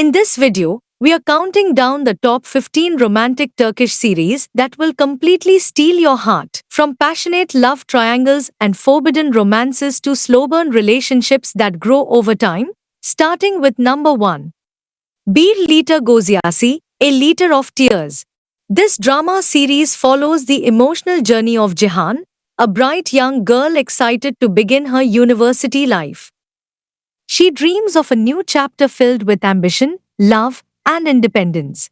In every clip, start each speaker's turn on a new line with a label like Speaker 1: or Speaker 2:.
Speaker 1: In this video, we are counting down the top 15 romantic Turkish series that will completely steal your heart. From passionate love triangles and forbidden romances to slow burn relationships that grow over time, starting with number 1. Bir Liter Gozyasi, A Liter of Tears. This drama series follows the emotional journey of Cihan, a bright young girl excited to begin her university life. She dreams of a new chapter filled with ambition, love, and independence.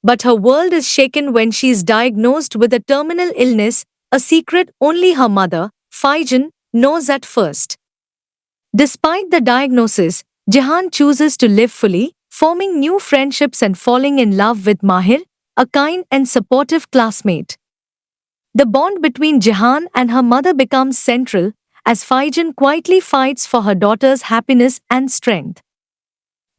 Speaker 1: But her world is shaken when she is diagnosed with a terminal illness, a secret only her mother, Figen, knows at first. Despite the diagnosis, Cihan chooses to live fully, forming new friendships and falling in love with Mahir, a kind and supportive classmate. The bond between Cihan and her mother becomes central, as Figen quietly fights for her daughter's happiness and strength.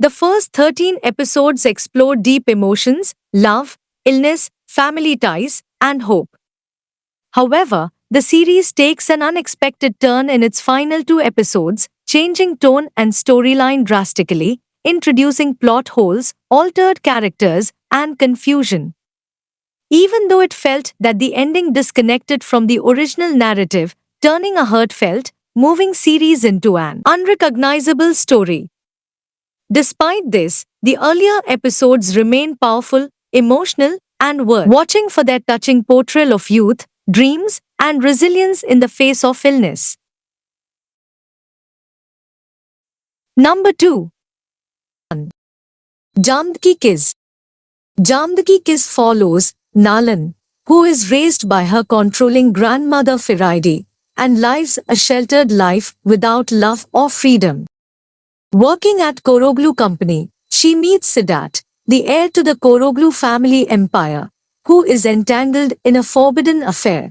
Speaker 1: The first 13 episodes explore deep emotions, love, illness, family ties, and hope. However, the series takes an unexpected turn in its final 2 episodes, changing tone and storyline drastically, introducing plot holes, altered characters, and confusion. Even though it felt that the ending disconnected from the original narrative, turning a heartfelt, moving series into an unrecognizable story. Despite this, the earlier episodes remain powerful, emotional, and worth watching for their touching portrayal of youth, dreams, and resilience in the face of illness. Number 2. Jamdki Kiss. Jamdki Kiss follows Nalan, who is raised by her controlling grandmother Firide, and lives a sheltered life without love or freedom. Working at Koroglu Company, she meets Siddharth, the heir to the Koroglu family empire, who is entangled in a forbidden affair.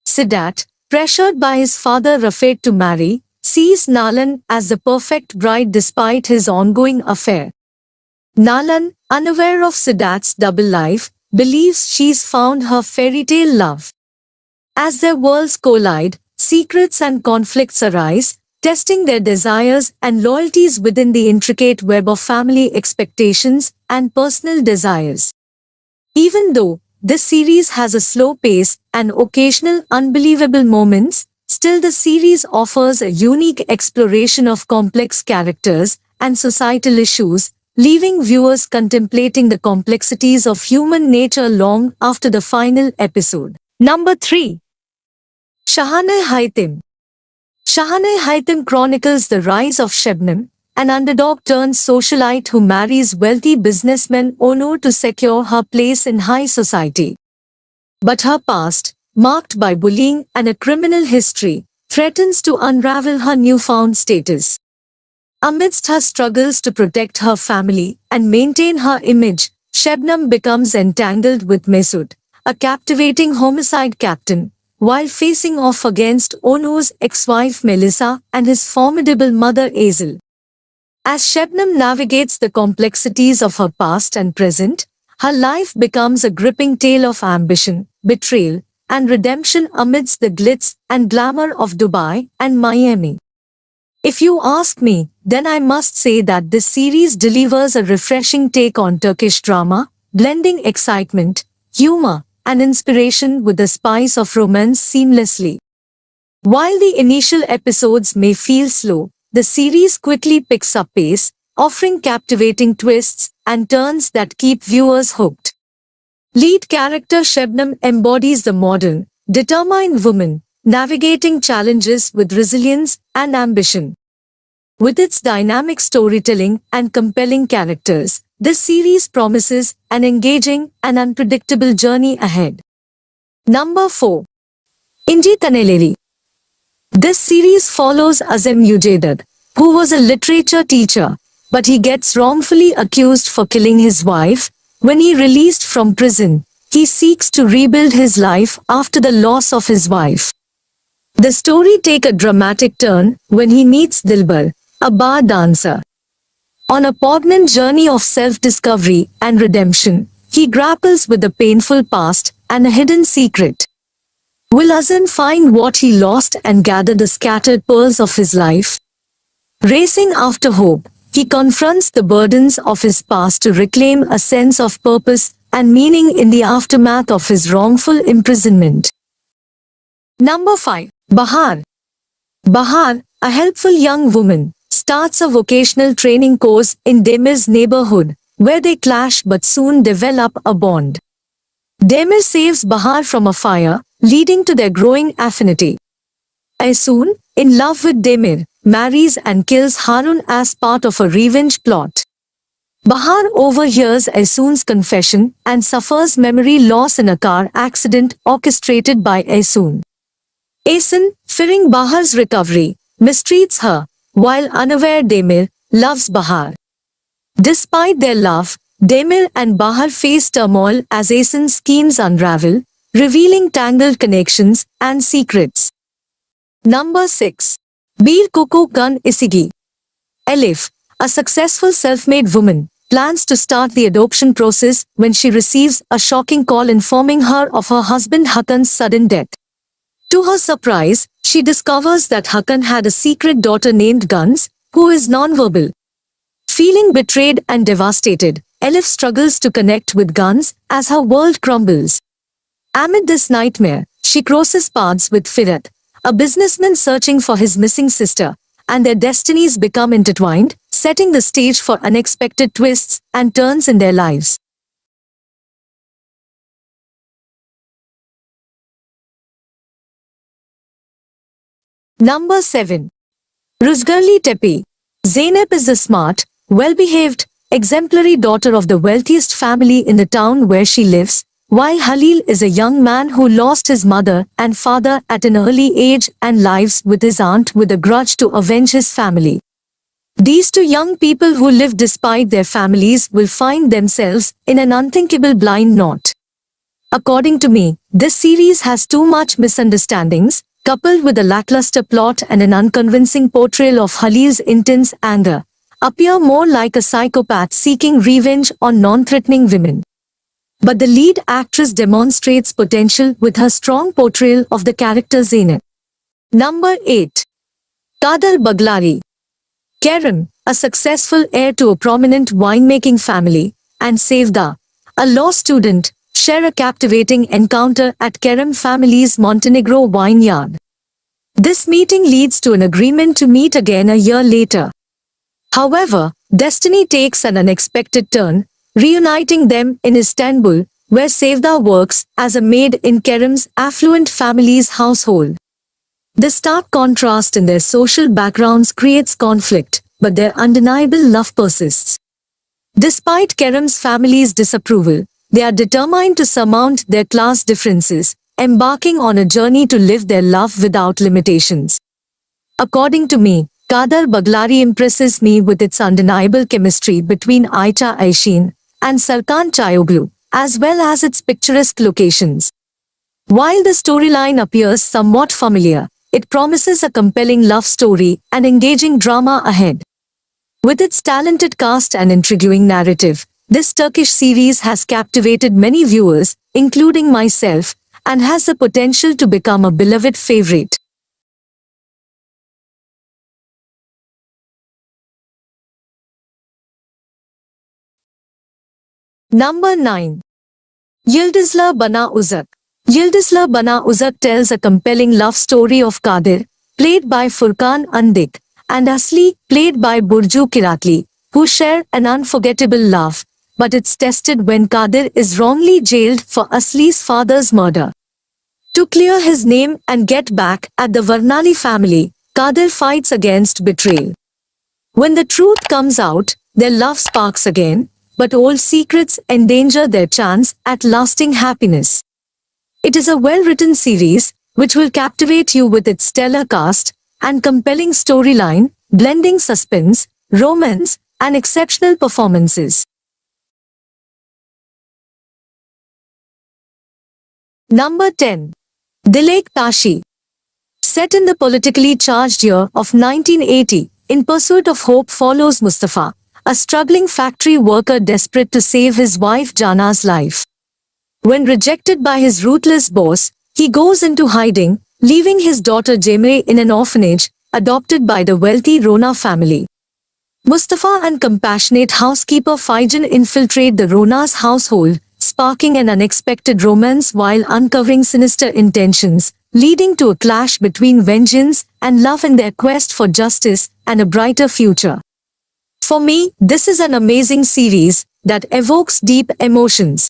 Speaker 1: Siddharth, pressured by his father Rafet to marry, sees Nalan as the perfect bride despite his ongoing affair. Nalan, unaware of Siddharth's double life, believes she's found her fairy tale love. As their worlds collide, secrets and conflicts arise, testing their desires and loyalties within the intricate web of family expectations and personal desires. Even though this series has a slow pace and occasional unbelievable moments, still the series offers a unique exploration of complex characters and societal issues, leaving viewers contemplating the complexities of human nature long after the final episode. Number 3. Şahane Haytim. Şahane Haytim chronicles the rise of Şebnem, an underdog-turned socialite who marries wealthy businessman Onur to secure her place in high society. But her past, marked by bullying and a criminal history, threatens to unravel her newfound status. Amidst her struggles to protect her family and maintain her image, Şebnem becomes entangled with Mesut, a captivating homicide captain, while facing off against Onur's ex-wife Melissa and his formidable mother Azel. As Şebnem navigates the complexities of her past and present, her life becomes a gripping tale of ambition, betrayal, and redemption amidst the glitz and glamour of Dubai and Miami. If you ask me, then I must say that this series delivers a refreshing take on Turkish drama, blending excitement, humor, and inspiration with the spice of romance seamlessly. While the initial episodes may feel slow, the series quickly picks up pace, offering captivating twists and turns that keep viewers hooked. Lead character Şebnem embodies the modern, determined woman, navigating challenges with resilience and ambition. With its dynamic storytelling and compelling characters, this series promises an engaging and unpredictable journey ahead. Number 4. İnci Taneleri. This series follows Azem Yücedar, who was a literature teacher, but he gets wrongfully accused for killing his wife. When he released from prison, he seeks to rebuild his life after the loss of his wife. The story takes a dramatic turn when he meets Dilbar, a bar dancer. On a poignant journey of self-discovery and redemption, he grapples with a painful past and a hidden secret. Will Azem find what he lost and gather the scattered pearls of his life? Racing after hope, he confronts the burdens of his past to reclaim a sense of purpose and meaning in the aftermath of his wrongful imprisonment. Number 5. Bahar. Bahar, a helpful young woman, starts a vocational training course in Demir's neighborhood, where they clash but soon develop a bond. Demir saves Bahar from a fire, leading to their growing affinity. Aysoon, in love with Demir, marries and kills Harun as part of a revenge plot. Bahar overhears Aysoon's confession and suffers memory loss in a car accident orchestrated by Aysoon. Aysoon, fearing Bahar's recovery, mistreats her, while unaware Demir loves Bahar. Despite their love, Demir and Bahar face turmoil as Aysoon's schemes unravel, revealing tangled connections and secrets. Number 6. Bir Kuku Gun Isigi. Elif, a successful self-made woman, plans to start the adoption process when she receives a shocking call informing her of her husband Hakan's sudden death. To her surprise, she discovers that Hakan had a secret daughter named Guns, who is nonverbal. Feeling betrayed and devastated, Elif struggles to connect with Guns as her world crumbles. Amid this nightmare, she crosses paths with Firat, a businessman searching for his missing sister, and their destinies become intertwined, setting the stage for unexpected twists and turns in their lives. Number 7. Ruzgarli Tepi. Zainab is the smart, well-behaved, exemplary daughter of the wealthiest family in the town where she lives, while Halil is a young man who lost his mother and father at an early age and lives with his aunt with a grudge to avenge his family. These two young people who live despite their families will find themselves in an unthinkable blind knot. According to me, this series has too much misunderstandings, coupled with a lackluster plot and an unconvincing portrayal of Halil's intense anger, appear more like a psychopath seeking revenge on non-threatening women. But the lead actress demonstrates potential with her strong portrayal of the character Zainab. Number 8. Kader Baglari. Kerem, a successful heir to a prominent winemaking family, and Sevda, a law student, share a captivating encounter at Kerem family's Montenegro vineyard. This meeting leads to an agreement to meet again a year later. However, destiny takes an unexpected turn, reuniting them in Istanbul, where Sevda works as a maid in Kerem's affluent family's household. The stark contrast in their social backgrounds creates conflict, but their undeniable love persists. Despite Kerem's family's disapproval, they are determined to surmount their class differences, embarking on a journey to live their love without limitations. According to me, Kader Baglari impresses me with its undeniable chemistry between Ayça Ayşin and Serkan Çayoglu, as well as its picturesque locations. While the storyline appears somewhat familiar, it promises a compelling love story and engaging drama ahead. With its talented cast and intriguing narrative, this Turkish series has captivated many viewers, including myself, and has the potential to become a beloved favorite. Number 9. Yıldızlar Bana Uzak. Yıldızlar Bana Uzak tells a compelling love story of Kadir, played by Furkan Andik, and Asli, played by Burcu Kiratli, who share an unforgettable love, but it's tested when Kadir is wrongly jailed for Asli's father's murder. To clear his name and get back at the Varnali family, Kadir fights against betrayal. When the truth comes out, their love sparks again, but old secrets endanger their chance at lasting happiness. It is a well-written series, which will captivate you with its stellar cast and compelling storyline, blending suspense, romance, and exceptional performances. Number 10. Dilek Tashi. Set in the politically charged year of 1980, In Pursuit of Hope follows Mustafa, a struggling factory worker desperate to save his wife Jana's life. When rejected by his ruthless boss, he goes into hiding, leaving his daughter Cemre in an orphanage, adopted by the wealthy Rona family. Mustafa and compassionate housekeeper Faijan infiltrate the Rona's household, sparking an unexpected romance while uncovering sinister intentions, leading to a clash between vengeance and love in their quest for justice and a brighter future. For me, this is an amazing series that evokes deep emotions.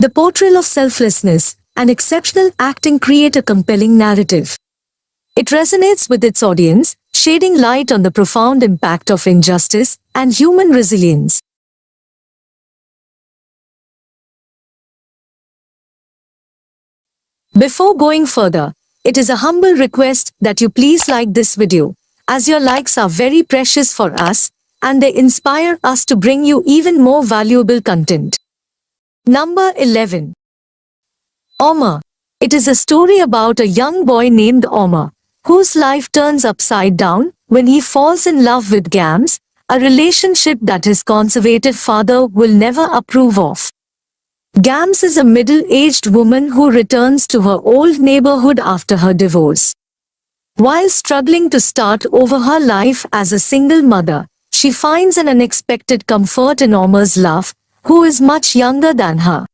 Speaker 1: The portrayal of selflessness and exceptional acting create a compelling narrative. It resonates with its audience, shedding light on the profound impact of injustice and human resilience. Before going further, it is a humble request that you please like this video, as your likes are very precious for us and they inspire us to bring you even more valuable content. Number 11. Omar. It is a story about a young boy named Omar, whose life turns upside down when he falls in love with Gams, a relationship that his conservative father will never approve of. Gams is a middle-aged woman who returns to her old neighborhood after her divorce. While struggling to start over her life as a single mother, she finds an unexpected comfort in Omar's love, who is much younger than her.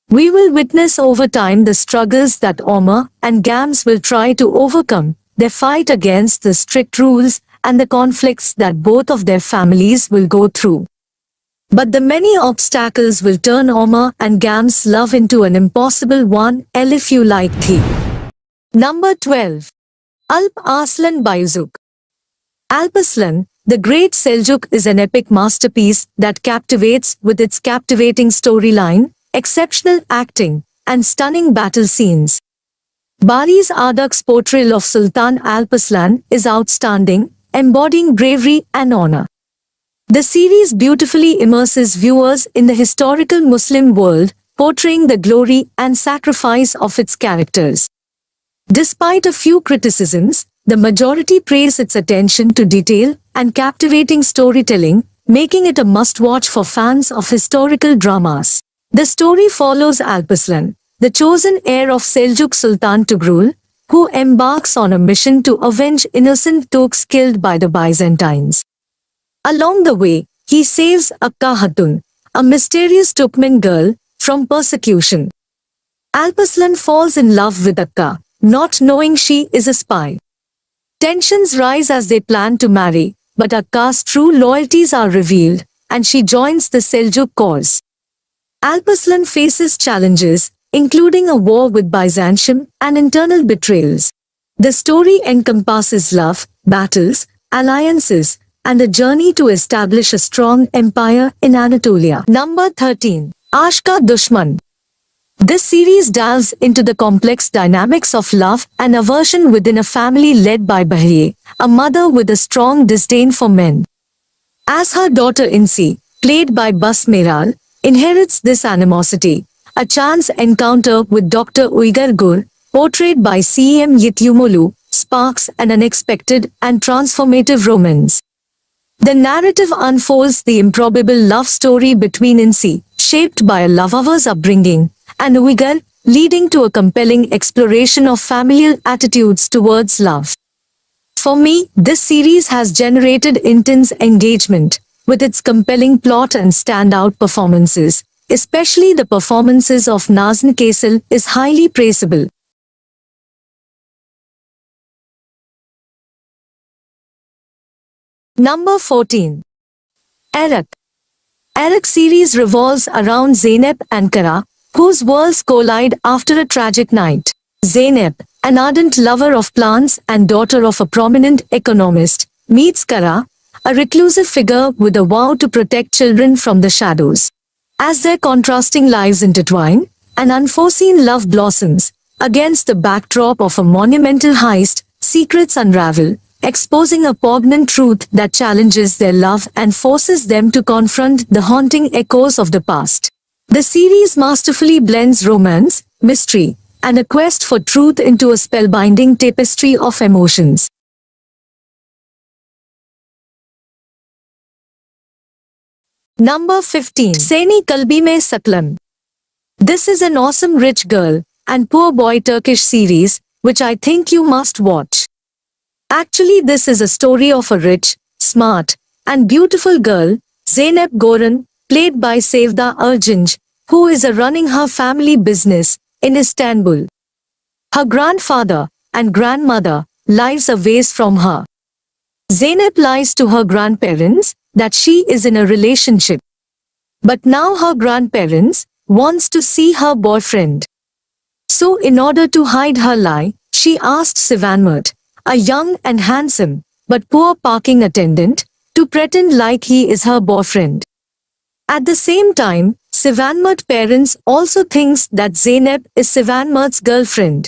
Speaker 1: We will witness over time the struggles that Omar and Gams will try to overcome, their fight against the strict rules and the conflicts that both of their families will go through. But the many obstacles will turn Omar and Gams' love into an impossible one, if you like thee. Number 12. Alp Arslan Bayezid. Alparslan, the Great Seljuk is an epic masterpiece that captivates with its captivating storyline, exceptional acting, and stunning battle scenes. Baris Ardak's portrayal of Sultan Alparslan is outstanding, embodying bravery and honor. The series beautifully immerses viewers in the historical Muslim world, portraying the glory and sacrifice of its characters. Despite a few criticisms, the majority praise its attention to detail and captivating storytelling, making it a must-watch for fans of historical dramas. The story follows Alparslan, the chosen heir of Seljuk Sultan Tugrul, who embarks on a mission to avenge innocent Turks killed by the Byzantines. Along the way, he saves Akka Hatun, a mysterious Turkmen girl, from persecution. Alparslan falls in love with Akka, not knowing she is a spy. Tensions rise as they plan to marry, but Akka's true loyalties are revealed, and she joins the Seljuk cause. Alparslan faces challenges, including a war with Byzantium and internal betrayals. The story encompasses love, battles, alliances, and a journey to establish a strong empire in Anatolia. Number 13. Ashka Dushman. This series delves into the complex dynamics of love and aversion within a family led by Bahiye, a mother with a strong disdain for men. As her daughter Insi, played by Bas Meral, inherits this animosity, a chance encounter with Dr. Uyghur Gur, portrayed by C.M. Yityumolu, sparks an unexpected and transformative romance. The narrative unfolds the improbable love story between Insi, shaped by a lover's upbringing, and Uyghur, leading to a compelling exploration of familial attitudes towards love. For me, this series has generated intense engagement, with its compelling plot and standout performances, especially the performances of Nazan Kaisal is highly praisable. Number 14. Arak. Arak series revolves around Zeynep and Kara, whose worlds collide after a tragic night. Zeynep, an ardent lover of plants and daughter of a prominent economist, meets Kara, a reclusive figure with a vow to protect children from the shadows. As their contrasting lives intertwine, an unforeseen love blossoms. Against the backdrop of a monumental heist, secrets unravel, exposing a poignant truth that challenges their love and forces them to confront the haunting echoes of the past. The series masterfully blends romance, mystery, and a quest for truth into a spellbinding tapestry of emotions. Number 15. Seni Kalbi Mein Saklan. This is an awesome rich girl and poor boy Turkish series, which I think you must watch. Actually, this is a story of a rich, smart, and beautiful girl, Zeynep Goran, played by Sevda Erginc, who is running her family business in Istanbul. Her grandfather and grandmother lives a ways from her. Zeynep lies to her grandparents that she is in a relationship. But now her grandparents wants to see her boyfriend. So in order to hide her lie, she asked Sivanmert, a young and handsome but poor parking attendant, to pretend like he is her boyfriend. At the same time, Sivanmert parents also thinks that Zeynep is Sivanmert's girlfriend.